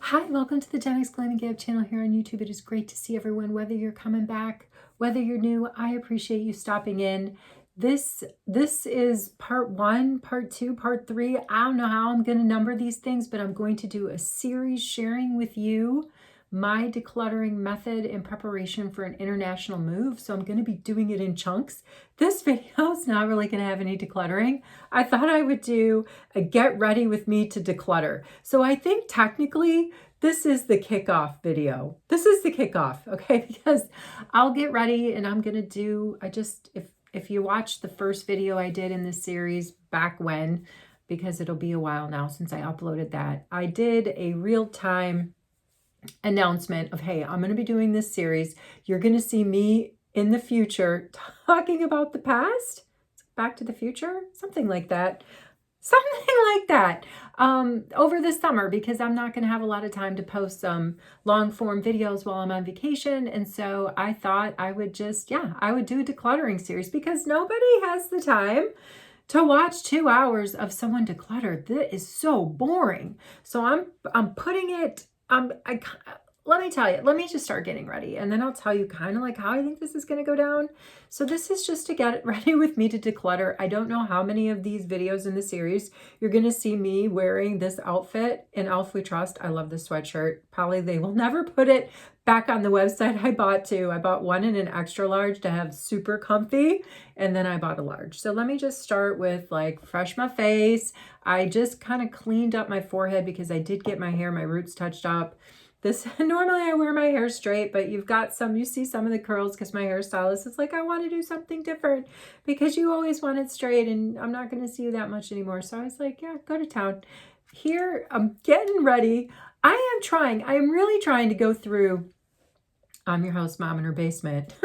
Hi, welcome to the Gen X Glam and Gab channel here on YouTube. It is great to see everyone, whether you're coming back, whether you're new. I appreciate you stopping in. This is part 1, part 2, part 3. I don't know how I'm going to number these things, but I'm going to do a series sharing with you my decluttering method in preparation for an international move. So I'm going to be doing it in chunks. This video is not really going to have any decluttering. I thought I would do a get ready with me to declutter. So I think technically this is the kickoff video. This is the kickoff, okay? Because I'll get ready and I'm going to do, if you watch the first video I did in this series back when, because it'll be a while now since I uploaded that, I did a real-time announcement of, hey, I'm going to be doing this series. You're going to see me in the future talking about the past, Back to the Future, something like that. Over the summer, because I'm not going to have a lot of time to post some long form videos while I'm on vacation. And so I thought I would just, I would do a decluttering series because nobody has the time to watch 2 hours of someone declutter. That is so boring. So I'm putting it, let me tell you, let me just start getting ready and then I'll tell you kind of like how I think this is going to go down. So this is just to get ready with me to declutter. I don't know how many of these videos in the series you're going to see me wearing this outfit. In Elf We Trust. I love this sweatshirt. Probably they will never put it back on the website. I bought two. I bought one in an extra large to have super comfy, and then I bought a large. So let me just start with like fresh my face. I just kind of cleaned up my forehead because I did get my hair, my roots touched up. Normally I wear my hair straight, but you see some of the curls because my hairstylist is like, I want to do something different because you always want it straight and I'm not going to see you that much anymore. So I was like, yeah, go to town. Here, I'm getting ready. I am really trying to go through, I'm your host, Mom in her basement.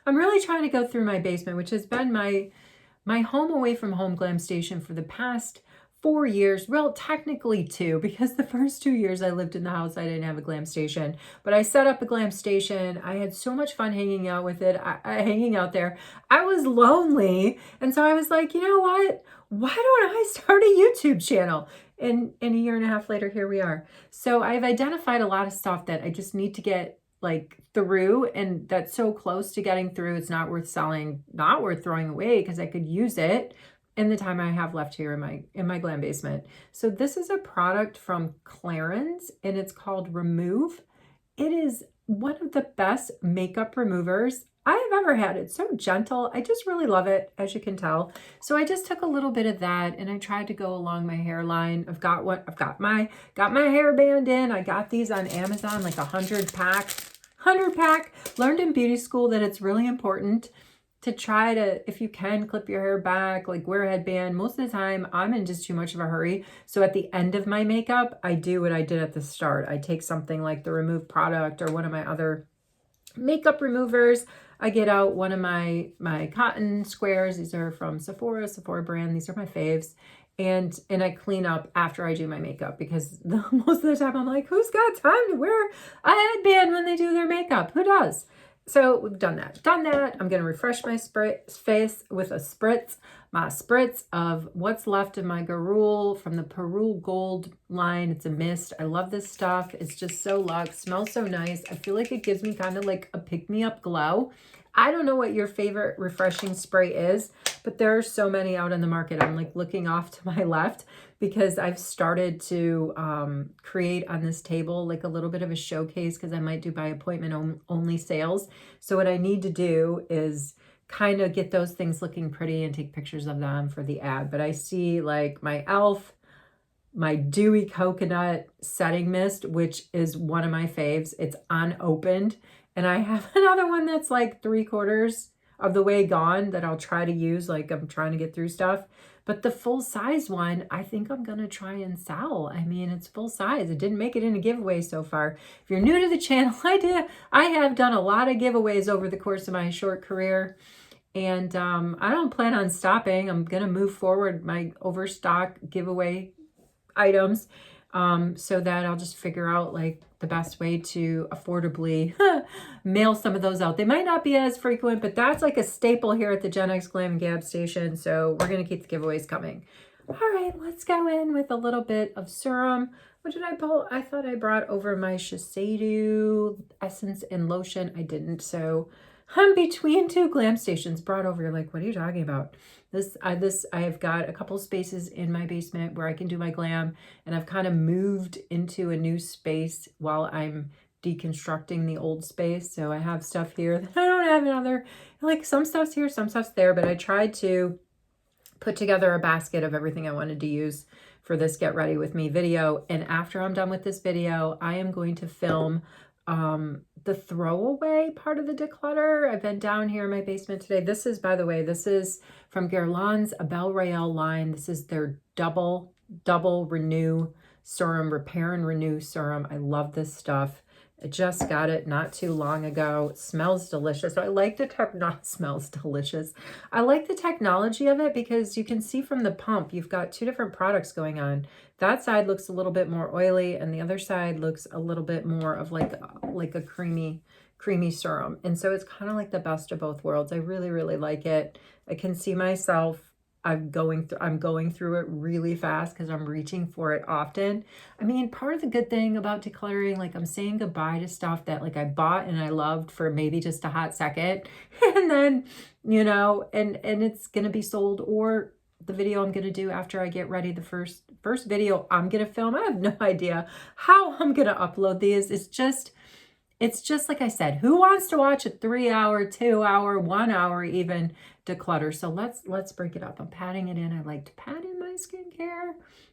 I'm really trying to go through my basement, which has been my home away from home glam station for the past 4 years, well, technically 2, because the first 2 years I lived in the house, I didn't have a glam station, but I set up a glam station. I had so much fun hanging out with it, hanging out there. I was lonely, and so I was like, you know what? Why don't I start a YouTube channel? And a year and a half later, here we are. So I've identified a lot of stuff that I just need to get like through, and that's so close to getting through. It's not worth selling, not worth throwing away, because I could use it in the time I have left here in my glam basement. So this is a product from Clarins and it's called Remove. It is one of the best makeup removers I have ever had. It's so gentle. I just really love it, as you can tell. So I just took a little bit of that and I tried to go along my hairline. I've got my hairband in. I got these on Amazon, like 100 pack. Learned in beauty school that it's really important to try to, if you can, clip your hair back, like wear a headband. Most of the time, I'm in just too much of a hurry. So at the end of my makeup, I do what I did at the start. I take something like the Remove product or one of my other makeup removers. I get out one of my cotton squares. These are from Sephora brand. These are my faves. And I clean up after I do my makeup because most of the time I'm like, who's got time to wear a headband when they do their makeup? Who does? So we've done that. I'm going to refresh my face with a spritz of what's left of my Garul from the Perul Gold line. It's a mist. I love this stuff. It's just so luxe. Smells so nice. I feel like it gives me kind of like a pick-me-up glow. I don't know what your favorite refreshing spray is, but there are so many out in the market. I'm like looking off to my left because I've started to create on this table like a little bit of a showcase because I might do by appointment only sales. So what I need to do is kind of get those things looking pretty and take pictures of them for the ad. But I see like my e.l.f., my Dewy Coconut Setting Mist, which is one of my faves. It's unopened. And I have another one that's like 3/4 of the way gone that I'll try to use. Like I'm trying to get through stuff. But the full size one, I think I'm going to try and sell. I mean, it's full size. It didn't make it in a giveaway so far. If you're new to the channel, I have done a lot of giveaways over the course of my short career. And I don't plan on stopping. I'm going to move forward my overstock giveaway items so that I'll just figure out like the best way to affordably mail some of those out. They might not be as frequent, but that's like a staple here at the Gen X Glam and Gab station. So we're going to keep the giveaways coming. All right, let's go in with a little bit of serum, What did I pull? I thought I brought over my Shiseido essence and lotion. I didn't. So I'm between two glam stations. Brought over. You're like, what are you talking about? I have got a couple spaces in my basement where I can do my glam, and I've kind of moved into a new space while I'm deconstructing the old space. So I have stuff here that I don't have in other, like some stuff's here, some stuff's there, but I tried to put together a basket of everything I wanted to use for this Get Ready With Me video. And after I'm done with this video, I am going to film the throwaway part of the declutter. I've been down here in my basement today. This is, by the way, this is from Guerlain's a Belle Royale line. This is their double renew serum, repair and renew serum. I love this stuff. I just got it not too long ago. It smells delicious. So I like the smells delicious. I like the technology of it because you can see from the pump, you've got two different products going on. That side looks a little bit more oily and the other side looks a little bit more of like a creamy serum. And so it's kind of like the best of both worlds. I really, really like it. I can see myself I'm going through it really fast because I'm reaching for it often. I mean, part of the good thing about decluttering, like I'm saying goodbye to stuff that like I bought and I loved for maybe just a hot second. And then, you know, and it's going to be sold, or the video I'm going to do after I get ready, the first video I'm going to film. I have no idea how I'm going to upload these. It's just like I said, who wants to watch a 3-hour, 2-hour, 1-hour even declutter? So let's break it up. I'm patting it in. I like to pat in my skincare.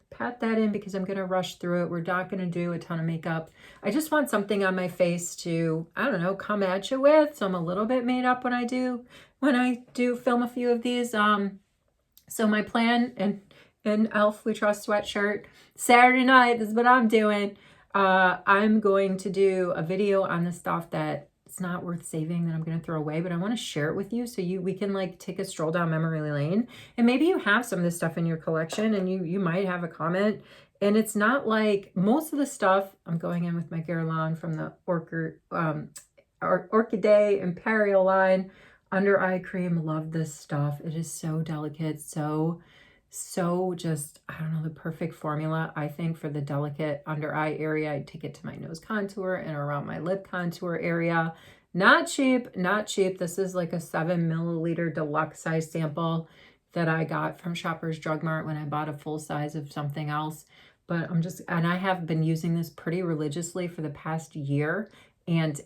Pat that in because I'm going to rush through it. We're not going to do a ton of makeup. I just want something on my face to, I don't know, come at you with. So I'm a little bit made up when I do film a few of these. So my plan, and Elf We Trust sweatshirt, Saturday night, this is what I'm doing. I'm going to do a video on the stuff that it's not worth saving that I'm going to throw away, but I want to share it with you so we can like take a stroll down memory lane. And maybe you have some of this stuff in your collection and you might have a comment. And it's not like most of the stuff, I'm going in with my Guerlain from the Orchidee Imperial line under eye cream. Love this stuff. It is so delicate, so just, I don't know, the perfect formula, I think, for the delicate under eye area. I take it to my nose contour and around my lip contour area. Not cheap, not cheap. This is like a 7 milliliter deluxe size sample that I got from Shoppers Drug Mart when I bought a full size of something else. But and I have been using this pretty religiously for the past year. And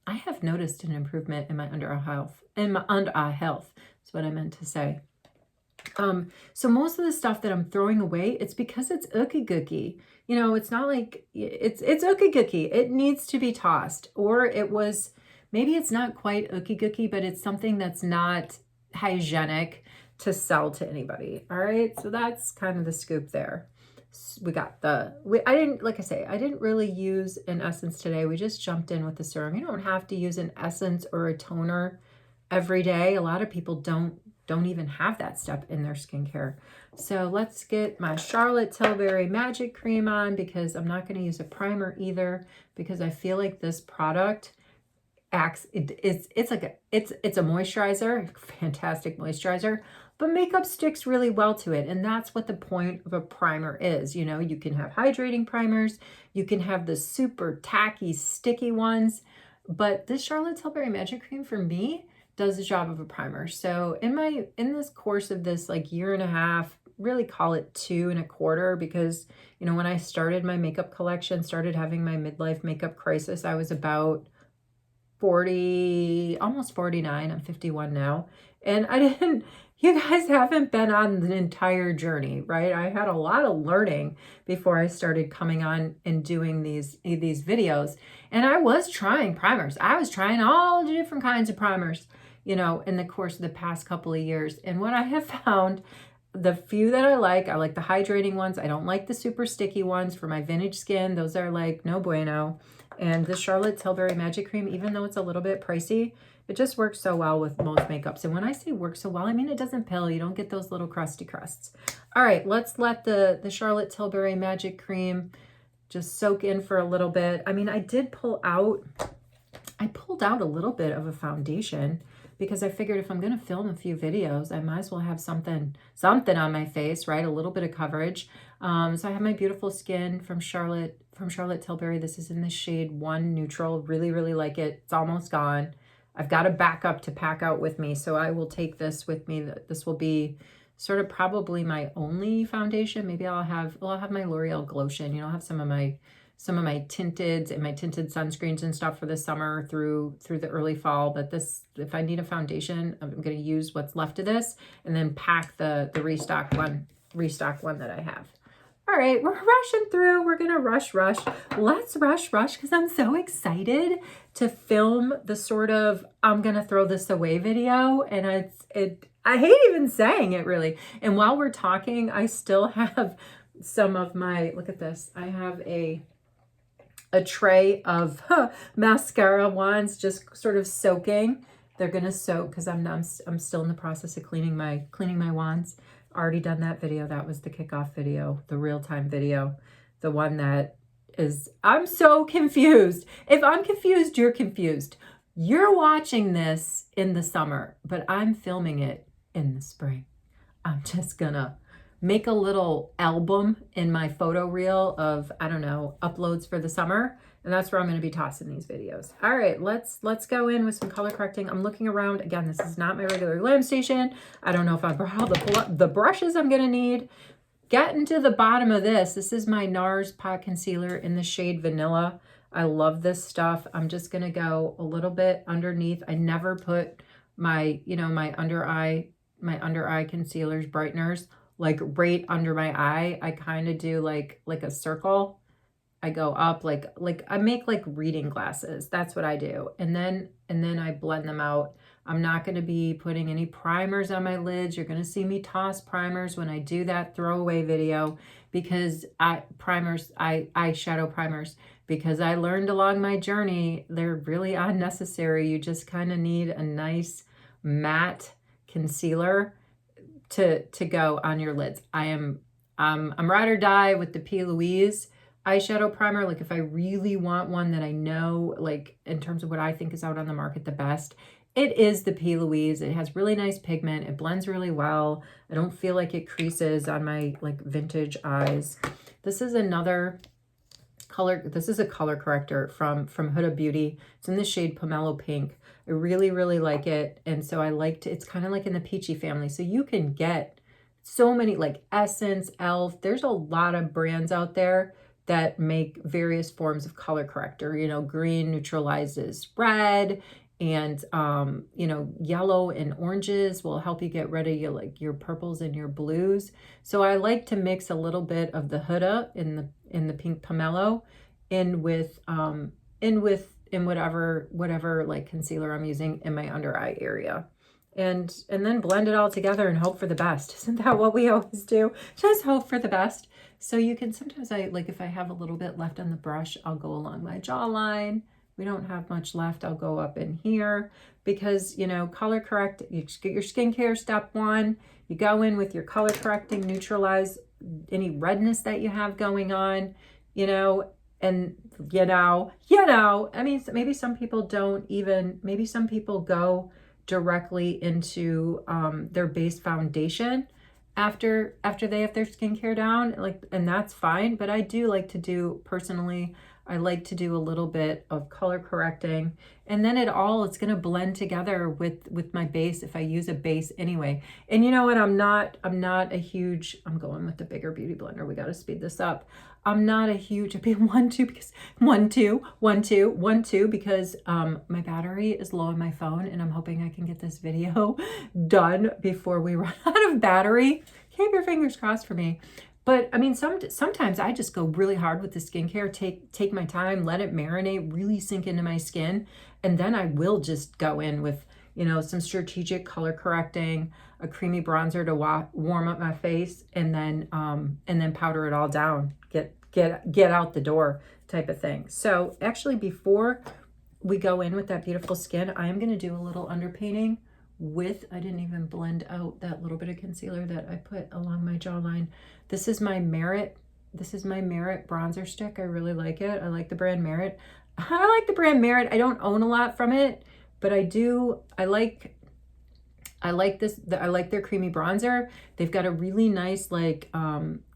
I have noticed an improvement in my under eye health. That's what I meant to say. So most of the stuff that I'm throwing away, it's because it's ookie gookie. You know, it's not like it's ookie gookie. It needs to be tossed, or maybe it's not quite ookie gookie, but it's something that's not hygienic to sell to anybody. All right. So that's kind of the scoop there. We got I didn't really use an essence today. We just jumped in with the serum. You don't have to use an essence or a toner every day. A lot of people don't even have that step in their skincare. So let's get my Charlotte Tilbury Magic Cream on, because I'm not going to use a primer either, because I feel like this product acts, it's a moisturizer, fantastic moisturizer, but makeup sticks really well to it. And that's what the point of a primer is. You know, you can have hydrating primers, you can have the super tacky, sticky ones, but this Charlotte Tilbury Magic Cream for me does the job of a primer. So in this course of this like year and a half, really call it 2.25, because, you know, when I started my makeup collection, started having my midlife makeup crisis, I was about 40, almost 49. I'm 51 now. And you guys haven't been on the entire journey, right? I had a lot of learning before I started coming on and doing these videos. And I was trying primers. I was trying all the different kinds of primers, you know, in the course of the past couple of years. And what I have found, the few that I like the hydrating ones. I don't like the super sticky ones for my vintage skin. Those are like no bueno. And the Charlotte Tilbury Magic Cream, even though it's a little bit pricey, it just works so well with most makeups. And when I say works so well, I mean it doesn't pill. You don't get those little crusty crusts. All right, let's let the Charlotte Tilbury Magic Cream just soak in for a little bit. I mean, I pulled out a little bit of a foundation, because I figured if I'm going to film a few videos, I might as well have something on my face, right? A little bit of coverage. So I have my Beautiful Skin from Charlotte Tilbury. This is in the shade 1 Neutral. Really, really like it. It's almost gone. I've got a backup to pack out with me, so I will take this with me. This will be sort of probably my only foundation. Maybe I'll have my L'Oreal Glotion. You know, I'll have some of my tinted and my tinted sunscreens and stuff for the summer through the early fall. But this, if I need a foundation, I'm going to use what's left of this and then pack the restock one that I have. All right, we're rushing through. We're going to rush. Let's rush because I'm so excited to film the sort of I'm going to throw this away video. And I hate even saying it, really. And while we're talking, I still have some of my, look at this. I have a tray of mascara wands just sort of soaking. They're going to soak because I'm still in the process of cleaning my wands. Already done that video. That was the kickoff video, the real-time video, the one that is, I'm so confused. If I'm confused, you're confused. You're watching this in the summer, but I'm filming it in the spring. I'm just gonna make a little album in my photo reel of, I don't know, uploads for the summer. And that's where I'm going to be tossing these videos. All right, let's go in with some color correcting. I'm looking around. Again, this is not my regular glam station. I don't know if I brought the brushes I'm going to need. Getting to the bottom of this. This is my NARS Pot Concealer in the shade Vanilla. I love this stuff. I'm just going to go a little bit underneath. I never put my, my under eye concealers, brighteners, like right under my eye. I kind of do like a circle. I go up like I make like reading glasses. That's what I do. And then I blend them out. I'm not going to be putting any primers on my lids. You're going to see me toss primers when I do that throwaway video because eyeshadow primers, because I learned along my journey, they're really unnecessary. You just kind of need a nice matte concealer to go on your lids. I'm ride or die with the P. Louise eyeshadow primer. Like if I really want one that I know, like in terms of what I think is out on the market the best, it is the P. Louise. It has really nice pigment. It blends really well. I don't feel like it creases on my like vintage eyes. This is another color. This is a color corrector from Huda Beauty. It's in the shade Pomelo Pink. I really, really like it. And so I liked it. It's kind of like in the peachy family. So you can get so many like Essence, e.l.f. There's a lot of brands out there that make various forms of color corrector. Green neutralizes red, and yellow and oranges will help you get rid of your purples and your blues. So I like to mix a little bit of the Huda in the pink pomelo in with whatever like concealer I'm using in my under eye area. And then blend it all together and hope for the best. Isn't that what we always do? Just hope for the best. So you can sometimes, if I have a little bit left on the brush, I'll go along my jawline. We don't have much left. I'll go up in here because, color correct, you get your skincare step 1. You go in with your color correcting, neutralize any redness that you have going on, and I mean, maybe some people don't even, maybe some people go directly into their base foundation after they have their skincare down, and that's fine. But I do like to do, personally, I like to do a little bit of color correcting, and then it's going to blend together with my base if I use a base anyway. And you know what, I'm going with the bigger beauty blender. We got to speed this up. I'm not a huge, I've been 1, 2, because 1, 2, 1, 2, 1, 2, because my battery is low on my phone, and I'm hoping I can get this video done before we run out of battery. Keep your fingers crossed for me. But I mean, sometimes I just go really hard with the skincare, take my time, let it marinate, really sink into my skin. And then I will just go in with, some strategic color correcting, a creamy bronzer to warm up my face, and then powder it all down, get out the door type of thing. So actually, before we go in with that beautiful skin, I am going to do a little underpainting I didn't even blend out that little bit of concealer that I put along my jawline. This is my Merit bronzer stick. I really like it. I like the brand Merit. I don't own a lot from it, but I do. I like this. I like their creamy bronzer. They've got a really nice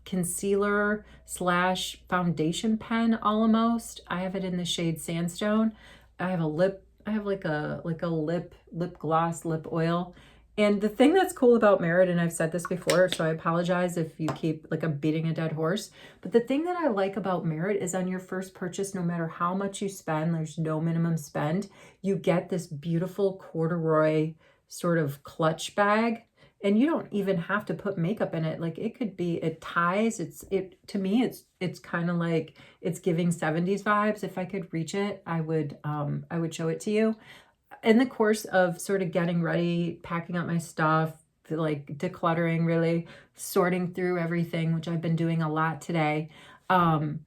concealer slash foundation pen almost. I have it in the shade Sandstone. I have like a lip gloss, lip oil. And the thing that's cool about Merit, and I've said this before, so I apologize if you keep, like, I'm beating a dead horse, but the thing that I like about Merit is on your first purchase, no matter how much you spend, there's no minimum spend, you get this beautiful corduroy sort of clutch bag, and you don't even have to put makeup in it. Like, it could be, it ties, to me, it's kind of like, it's giving 70s vibes. If I could reach it, I would show it to you. In the course of sort of getting ready, packing up my stuff, like decluttering, really sorting through everything, which I've been doing a lot today, I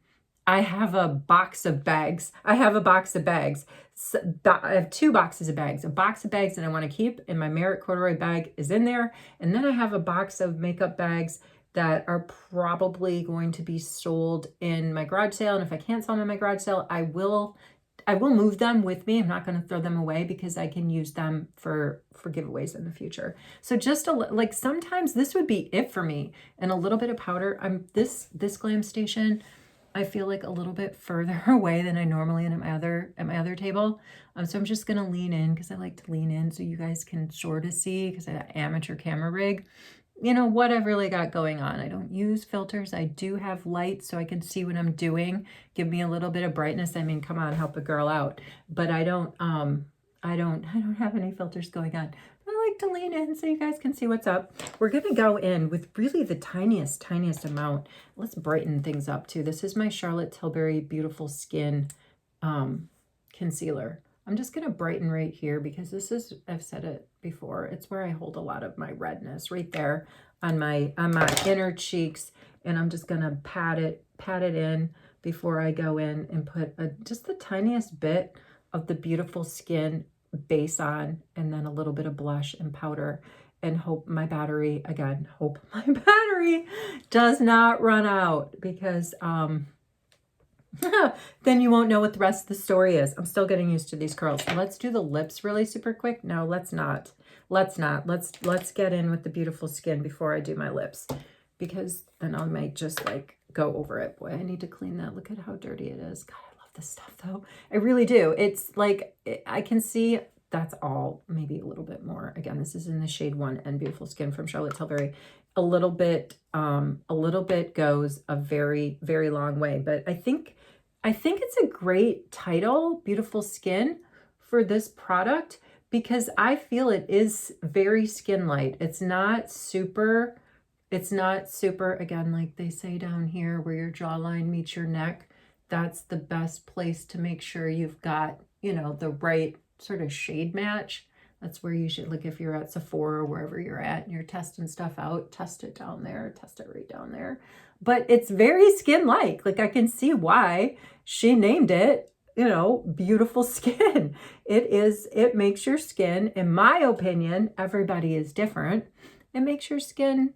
have a box of bags. I have 2 boxes of bags. A box of bags that I want to keep, and my Merit corduroy bag is in there. And then I have a box of makeup bags that are probably going to be sold in my garage sale. And if I can't sell them in my garage sale, I will move them with me. I'm not going to throw them away because I can use them for giveaways in the future. So just like, sometimes this would be it for me, and a little bit of powder. This Glam Station, I feel like a little bit further away than I normally am at my other table. So I'm just going to lean in because I like to lean in so you guys can sort of see, because I have an amateur camera rig, you know, what I've really got going on. I don't use filters. I do have lights so I can see what I'm doing. Give me a little bit of brightness. I mean, come on, help a girl out. But I don't have any filters going on. I like to lean in so you guys can see what's up. We're going to go in with really the tiniest amount. Let's brighten things up too. This is my Charlotte Tilbury Beautiful Skin concealer. I'm just going to brighten right here because this is, I've said it before, it's where I hold a lot of my redness, right there on my inner cheeks. And I'm just going to pat it in before I go in and put just the tiniest bit of the Beautiful Skin base on, and then a little bit of blush and powder, and hope my battery does not run out, because then you won't know what the rest of the story is. I'm still getting used to these curls. Let's do the lips really super quick. No, let's not. Let's get in with the Beautiful Skin before I do my lips, because then I might just like go over it. Boy, I need to clean that. Look at how dirty it is. God, I love this stuff though. I really do. It's like, I can see that's all, maybe a little bit more. Again, this is in the shade 1 and Beautiful Skin from Charlotte Tilbury. A little bit goes a very, very long way. But I think it's a great title, Beautiful Skin, for this product, because I feel it is very skin light. It's not super, again, like they say down here where your jawline meets your neck, that's the best place to make sure you've got, you know, the right sort of shade match. That's where you should look. If you're at Sephora or wherever you're at and you're testing stuff out, test it down there, test it right down there. But it's very skin-like. Like, I can see why she named it, you know, Beautiful Skin. It makes your skin, in my opinion, everybody is different. It makes your skin,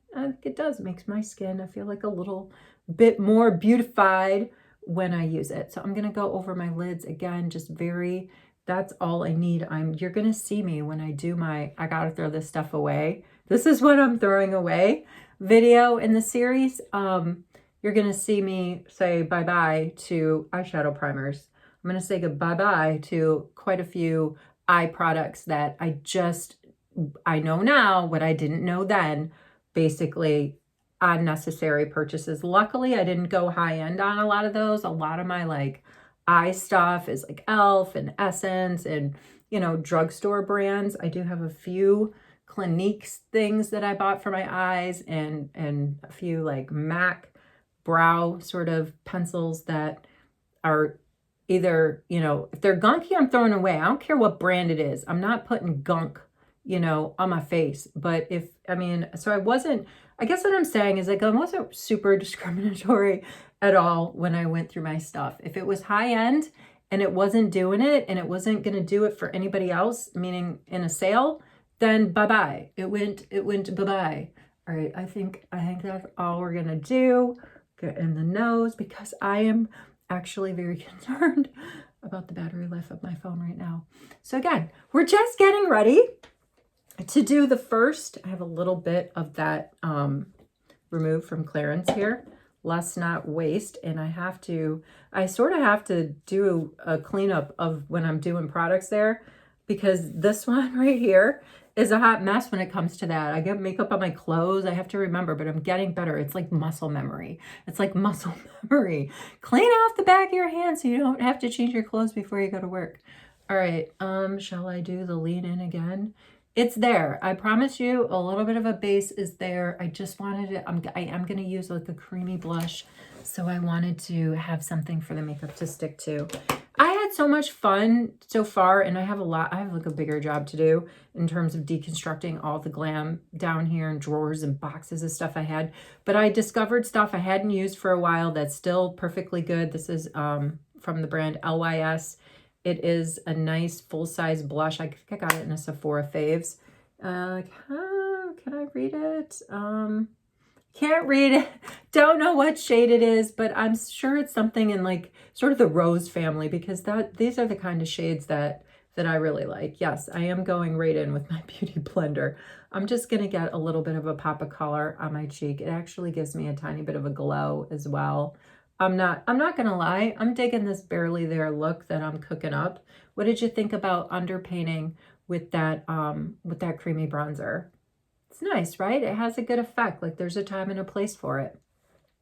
makes my skin, I feel like a little bit more beautified when I use it. So I'm going to go over my lids again, just very, that's all I need. You're going to see me when I do my, I got to throw this stuff away. This is what I'm throwing away video in the series. You're going to see me say bye-bye to eyeshadow primers. I'm going to say bye-bye to quite a few eye products that I know now what I didn't know then, basically unnecessary purchases. Luckily, I didn't go high end on a lot of those. A lot of my like eye stuff is like e.l.f. and Essence and, you know, drugstore brands. I do have a few Clinique things that I bought for my eyes, and a few like MAC brow sort of pencils that are either, you know, if they're gunky, I'm throwing away. I don't care what brand it is. I'm not putting gunk, you know, on my face. But I guess what I'm saying is, like, I wasn't super discriminatory at all when I went through my stuff. If it was high end and it wasn't doing it, and it wasn't going to do it for anybody else, meaning in a sale, then bye-bye. It went bye-bye. All right, I think that's all we're going to do. Get in the nose, because I am actually very concerned about the battery life of my phone right now. So again, we're just getting ready to do the first. I have a little bit of that removed from clearance here. Let's not waste. And I sort of have to do a cleanup of when I'm doing products there, because this one right here is a hot mess when it comes to that. I get makeup on my clothes. I have to remember, but I'm getting better. It's like muscle memory. It's like muscle memory. Clean off the back of your hand so you don't have to change your clothes before you go to work. All right, shall I do the lean in again? It's there. I promise you a little bit of a base is there. I just wanted it. I am going to use like a creamy blush. So I wanted to have something for the makeup to stick to. I had so much fun so far, and I have like a bigger job to do in terms of deconstructing all the glam down here in drawers and boxes of stuff I had. But I discovered stuff I hadn't used for a while that's still perfectly good. This is from the brand LYS. It is a nice full-size blush. I think I got it in a Sephora Faves. Can I read it? Can't read it. Don't know what shade it is, but I'm sure it's something in like sort of the rose family, because these are the kind of shades that I really like. Yes, I am going right in with my beauty blender. I'm just going to get a little bit of a pop of color on my cheek. It actually gives me a tiny bit of a glow as well. I'm not going to lie. I'm digging this barely there look that I'm cooking up. What did you think about underpainting with that creamy bronzer? It's nice, right? It has a good effect. Like there's a time and a place for it.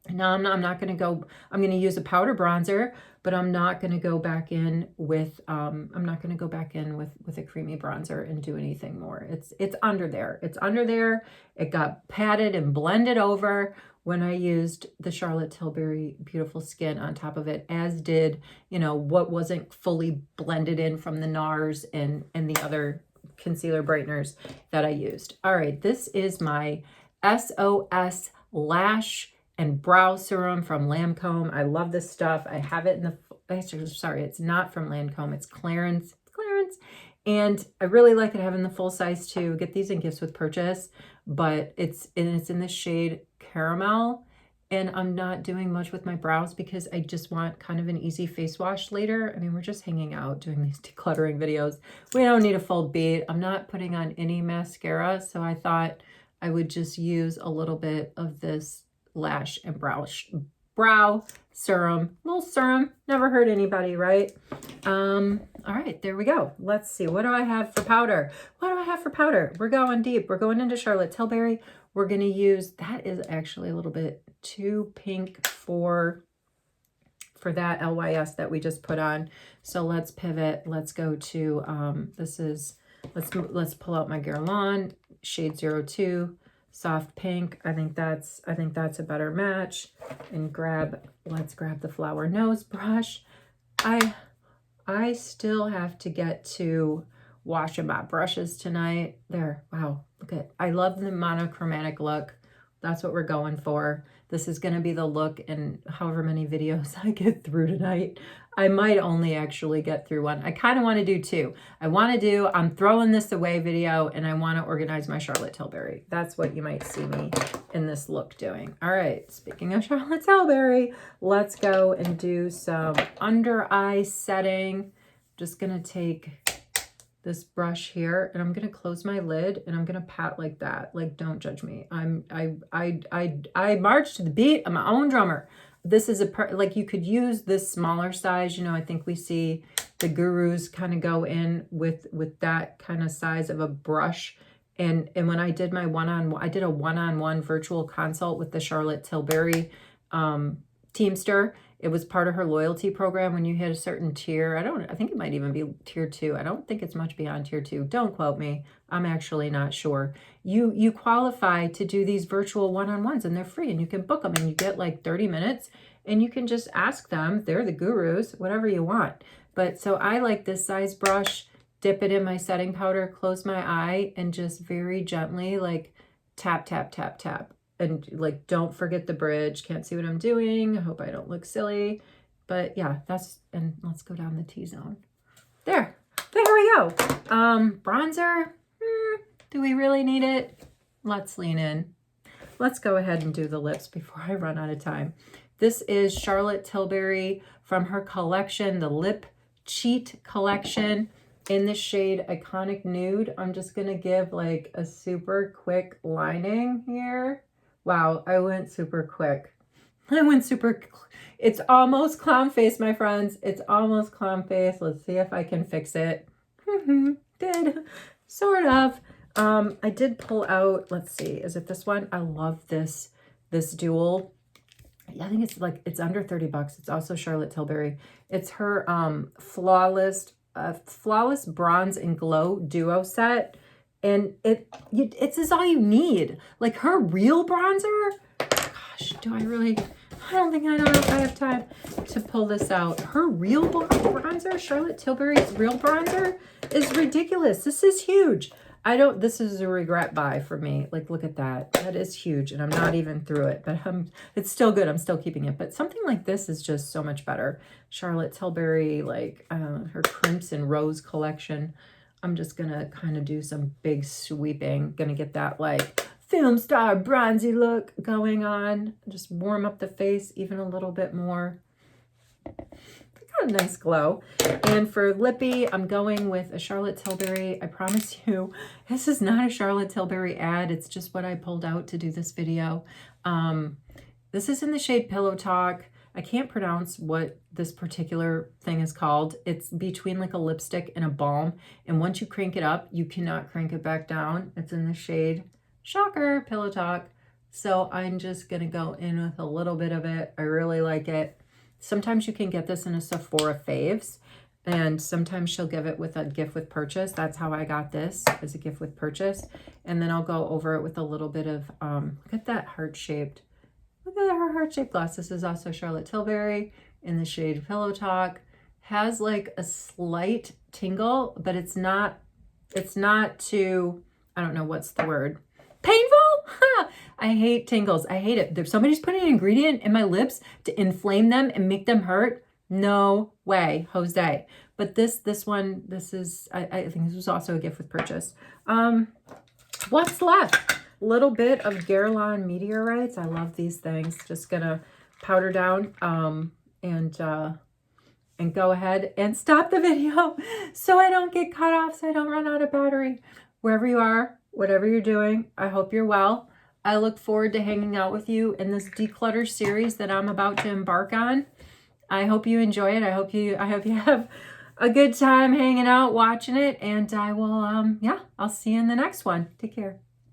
Now I'm not going to go, I'm going to use a powder bronzer, but I'm not going to go back in with, with a creamy bronzer and do anything more. It's under there. It's under there. It got patted and blended over when I used the Charlotte Tilbury Beautiful Skin on top of it, as did, what wasn't fully blended in from the NARS and the other concealer brighteners that I used. All right, this is my SOS Lash and Brow Serum from Lancome. I love this stuff. I have it in the, sorry, it's not from Lancome, it's Clarins. And I really like it having the full size too. Get these in gifts with purchase, but it's in the shade Caramel. And I'm not doing much with my brows because I just want kind of an easy face wash later. I mean, we're just hanging out doing these decluttering videos. We don't need a full beat. I'm not putting on any mascara, so I thought I would just use a little bit of this lash and brow serum. Little serum, never hurt anybody, right? All right, there we go. Let's see. What do I have for powder? We're going deep. We're going into Charlotte Tilbury. We're going to use, that is actually a little bit too pink for that LYS that we just put on. So let's pivot. Let's go to, let's pull out my Guerlain shade 02, soft pink. I think that's a better match. And let's grab the flower nose brush. I still have to get to wash and mop brushes tonight. There, wow, look at, I love the monochromatic look. That's what we're going for. This is going to be the look in however many videos I get through tonight. I might only actually get through one. I kind of want to do two. I'm throwing this away video, and I want to organize my Charlotte Tilbury. That's what you might see me in this look doing. All right, speaking of Charlotte Tilbury, let's go and do some under eye setting. Just going to take this brush here, and I'm going to close my lid, and I'm going to pat like that. Like, don't judge me. I march to the beat. I'm my own drummer. This is like, you could use this smaller size. I think we see the gurus kind of go in with that kind of size of a brush. And when I did my I did a one-on-one virtual consult with the Charlotte Tilbury Teamster. It was part of her loyalty program. When you hit a certain tier, I think it might even be tier 2. I don't think it's much beyond tier 2. Don't quote me. I'm actually not sure. You qualify to do these virtual one-on-ones, and they're free, and you can book them, and you get like 30 minutes, and you can just ask them. They're the gurus, whatever you want. But so I like this size brush, dip it in my setting powder, close my eye, and just very gently like tap, tap, tap, tap. And like, don't forget the bridge. Can't see what I'm doing. I hope I don't look silly. But yeah, and let's go down the T-zone. There we go. Bronzer, do we really need it? Let's lean in. Let's go ahead and do the lips before I run out of time. This is Charlotte Tilbury from her collection, the Lip Cheat collection, in the shade Iconic Nude. I'm just gonna give like a super quick lining here. Wow, I went super quick. I went super, it's almost clown face, my friends. It's almost clown face. Let's see if I can fix it. Did, sort of. I did pull out, let's see, is it this one? I love this dual. I think it's like, it's under 30 bucks. It's also Charlotte Tilbury. It's her flawless bronze and glow duo set. And it's is all you need. Like her real bronzer, gosh, I don't know if I have time to pull this out. Her real bronzer, Charlotte Tilbury's real bronzer is ridiculous. This is huge. This is a regret buy for me. Like, look at that. That is huge. And I'm not even through it, but it's still good. I'm still keeping it. But something like this is just so much better. Charlotte Tilbury, like her Crimson Rose collection. I'm just going to kind of do some big sweeping. Going to get that like film star bronzy look going on. Just warm up the face even a little bit more. Got a nice glow. And for lippy, I'm going with a Charlotte Tilbury. I promise you, this is not a Charlotte Tilbury ad. It's just what I pulled out to do this video. This is in the shade Pillow Talk. I can't pronounce what this particular thing is called. It's between like a lipstick and a balm. And once you crank it up, you cannot crank it back down. It's in the shade, shocker, Pillow Talk. So I'm just going to go in with a little bit of it. I really like it. Sometimes you can get this in a Sephora Faves, and sometimes she'll give it with a gift with purchase. That's how I got this, as a gift with purchase. And then I'll go over it with a little bit of, look at that heart-shaped. Look at her heart-shaped gloss. This is also Charlotte Tilbury in the shade Pillow Talk. Has like a slight tingle, but it's not too, I don't know what's the word. Painful? I hate tingles. I hate it. If somebody's putting an ingredient in my lips to inflame them and make them hurt, no way, Jose. But this one, I think this was also a gift with purchase. What's left? Little bit of Guerlain Meteorites. I love these things. Just gonna powder down and go ahead and stop the video so I don't get cut off, so I don't run out of battery. Wherever you are, whatever you're doing, I hope you're well. I look forward to hanging out with you in this declutter series that I'm about to embark on. I hope you enjoy it. I hope you have a good time hanging out, watching it, and I will, I'll see you in the next one. Take care.